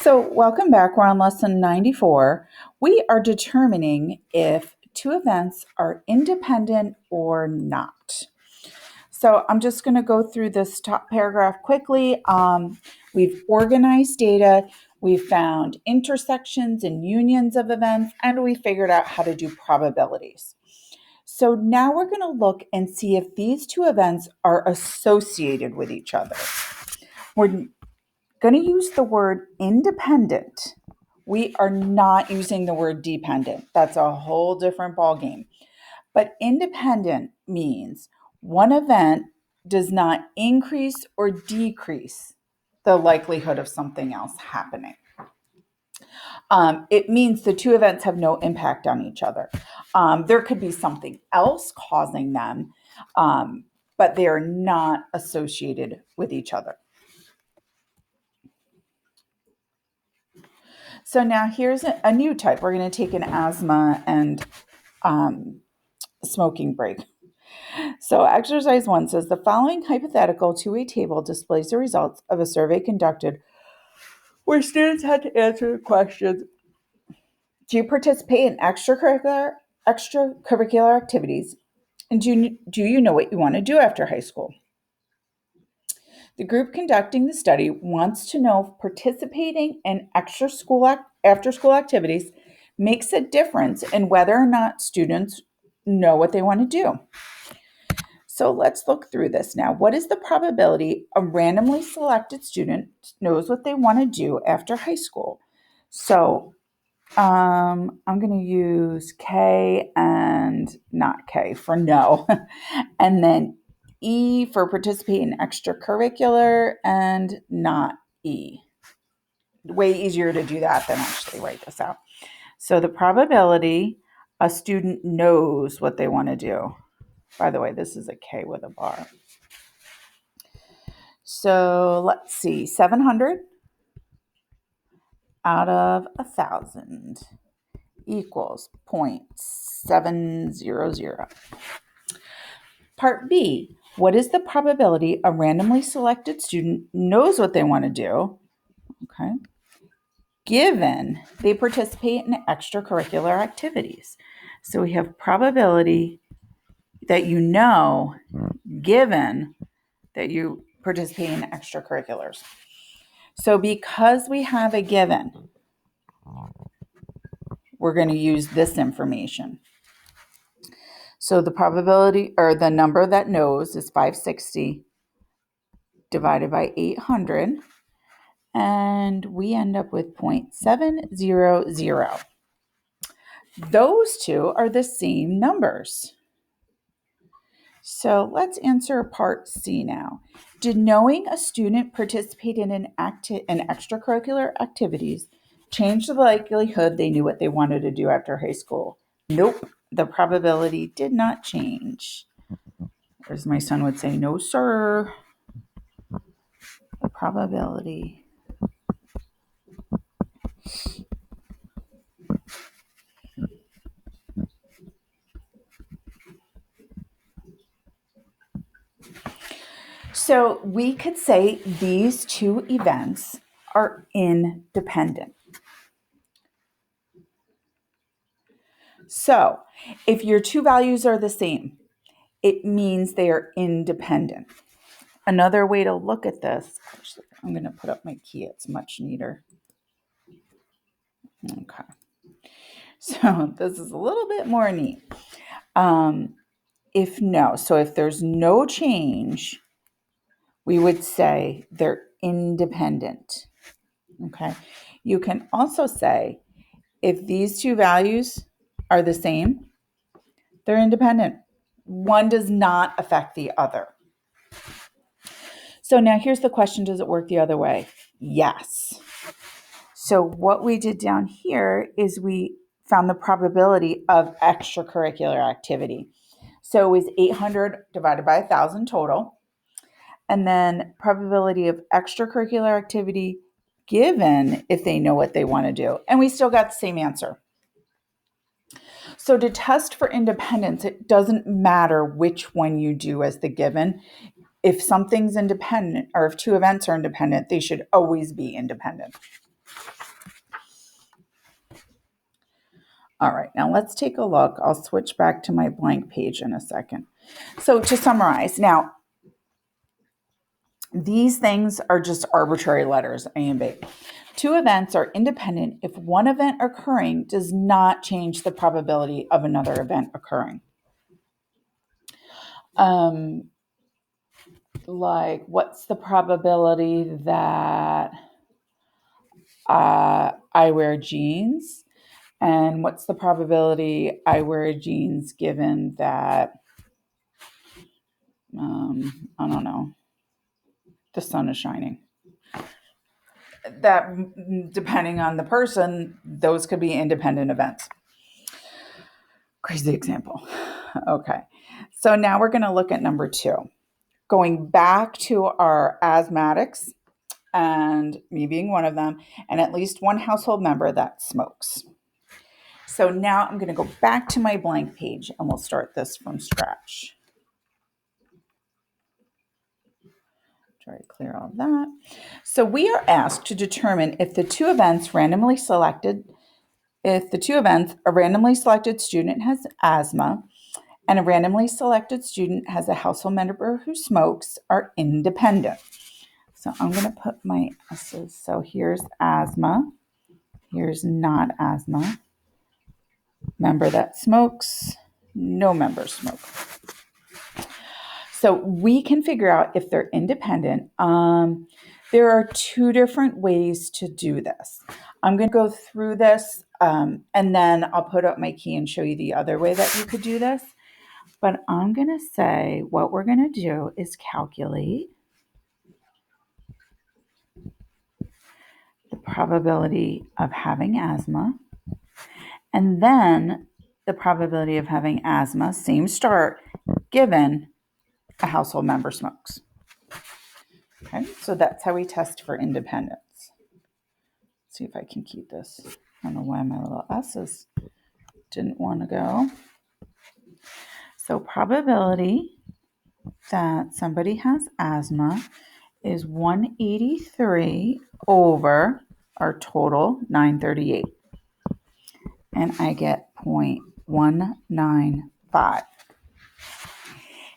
So, welcome back. We're on lesson 94. We are determining if two events are independent or not. So, I'm just going to go through this top paragraph quickly. We've organized data, we've found intersections and unions of events, and we figured out how to do probabilities. So, now we're going to look and see if these two events are associated with each other. We're going to use the word independent. We are not using the word dependent. That's a whole different ballgame. But independent means one event does not increase or decrease the likelihood of something else happening. It means the two events have no impact on each other. There could be something else causing them, but they are not associated with each other. So now here's a new type. We're going to take an asthma and smoking break. So exercise 1 says the following hypothetical two-way table displays the results of a survey conducted where students had to answer the questions: do you participate in extracurricular activities? And do you know what you want to do after high school? The group conducting the study wants to know if participating in after-school activities makes a difference in whether or not students know what they want to do. So let's look through this now. What is the probability a randomly selected student knows what they want to do after high school? So I'm going to use K and not K for no. And then E for participate in extracurricular and not E. Way easier to do that than actually write this out. So the probability a student knows what they want to do. By the way, this is a K with a bar. So let's see, 700 out of 1,000 equals 0.700. Part B, what is the probability a randomly selected student knows what they want to do, okay, given they participate in extracurricular activities? So we have probability that you know, given that you participate in extracurriculars. So because we have a given, we're going to use this information. So the probability, or the number that knows, is 560 divided by 800, and we end up with 0.700. Those two are the same numbers. So let's answer part C now. Did knowing a student participated in extracurricular activities change the likelihood they knew what they wanted to do after high school? Nope. The probability did not change. As my son would say, no, sir. The probability. So we could say these two events are independent. So if your two values are the same, it means they are independent. Another way to look at this, actually, I'm going to put up my key. It's much neater. Okay. So this is a little bit more neat. If there's no change, we would say they're independent. Okay. You can also say if these two values are the same, they're independent. One does not affect the other. So now here's the question, does it work the other way? Yes. So what we did down here is we found the probability of extracurricular activity. So it was 800 divided by 1,000 total. And then probability of extracurricular activity given if they know what they want to do. And we still got the same answer. So to test for independence, it doesn't matter which one you do as the given. If something's independent, or if two events are independent, they should always be independent. All right, now let's take a look. I'll switch back to my blank page in a second. So to summarize, now, these things are just arbitrary letters, A and B. Two events are independent if one event occurring does not change the probability of another event occurring. Like, what's the probability that I wear jeans? And what's the probability I wear jeans given that, I don't know, the sun is shining? That, depending on the person, those could be independent events. Crazy example. Okay. So now we're going to look at number 2. Going back to our asthmatics, and me being one of them, and at least one household member that smokes. So now I'm going to go back to my blank page and we'll start this from scratch. Try to clear all of that. So we are asked to determine if a randomly selected student has asthma and a randomly selected student has a household member who smokes are independent. So I'm going to put my S's. So here's asthma. Here's not asthma. Member that smokes. No member smoke. So we can figure out if they're independent. There are 2 different ways to do this. I'm going to go through this and then I'll put up my key and show you the other way that you could do this. But I'm going to say what we're going to do is calculate the probability of having asthma and then the probability of having asthma, same start, given a household member smokes. Okay, so that's how we test for independence. Let's see if I can keep this. I don't know why my little S's didn't want to go. So probability that somebody has asthma is 183 over our total 938. And I get 0.195.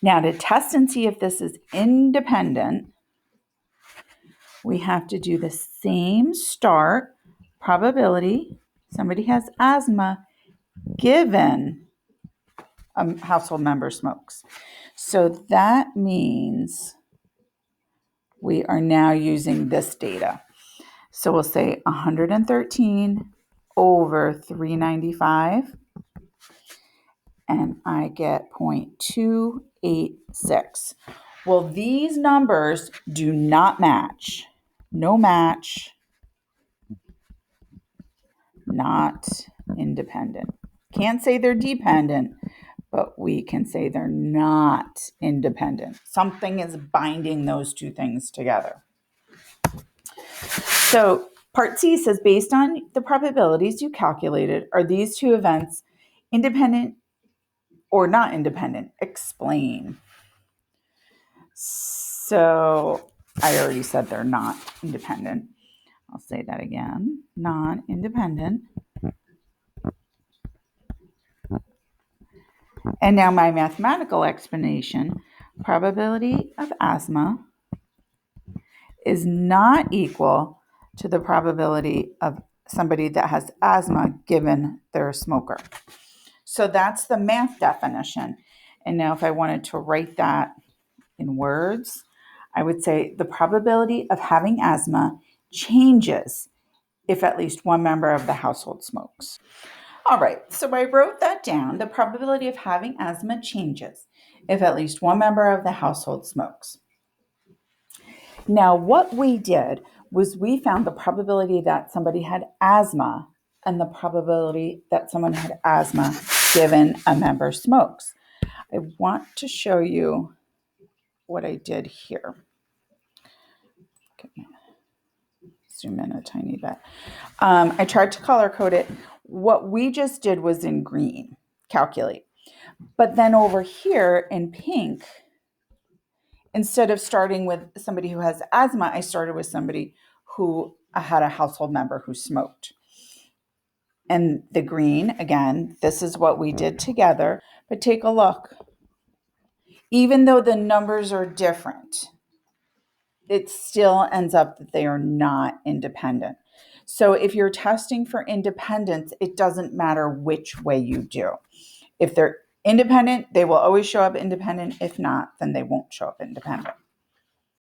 Now to test and see if this is independent, we have to do the same start probability somebody has asthma given a household member smokes. So that means we are now using this data. So we'll say 113 over 395, and I get 0.286. Well, these numbers do not match. No match. Not independent. Can't say they're dependent, but we can say they're not independent. Something is binding those 2 things together. So part C says, based on the probabilities you calculated, are these 2 events independent or not independent? Explain. So I already said they're not independent. I'll say that again, non-independent. And now my mathematical explanation, probability of asthma is not equal to the probability of somebody that has asthma given they're a smoker. So that's the math definition. And now if I wanted to write that in words, I would say the probability of having asthma changes if at least one member of the household smokes. All right, so I wrote that down. The probability of having asthma changes if at least one member of the household smokes. Now, what we did was we found the probability that somebody had asthma and the probability that someone had asthma given a member smokes. I want to show you what I did here. Okay. Zoom in a tiny bit. I tried to color code it. What we just did was in green, calculate. But then over here in pink, instead of starting with somebody who has asthma, I started with somebody who had a household member who smoked. And the green, again, this is what we did together, but take a look. Even though the numbers are different, it still ends up that they are not independent. So if you're testing for independence, it doesn't matter which way you do. If they're independent, they will always show up independent. If not, then they won't show up independent.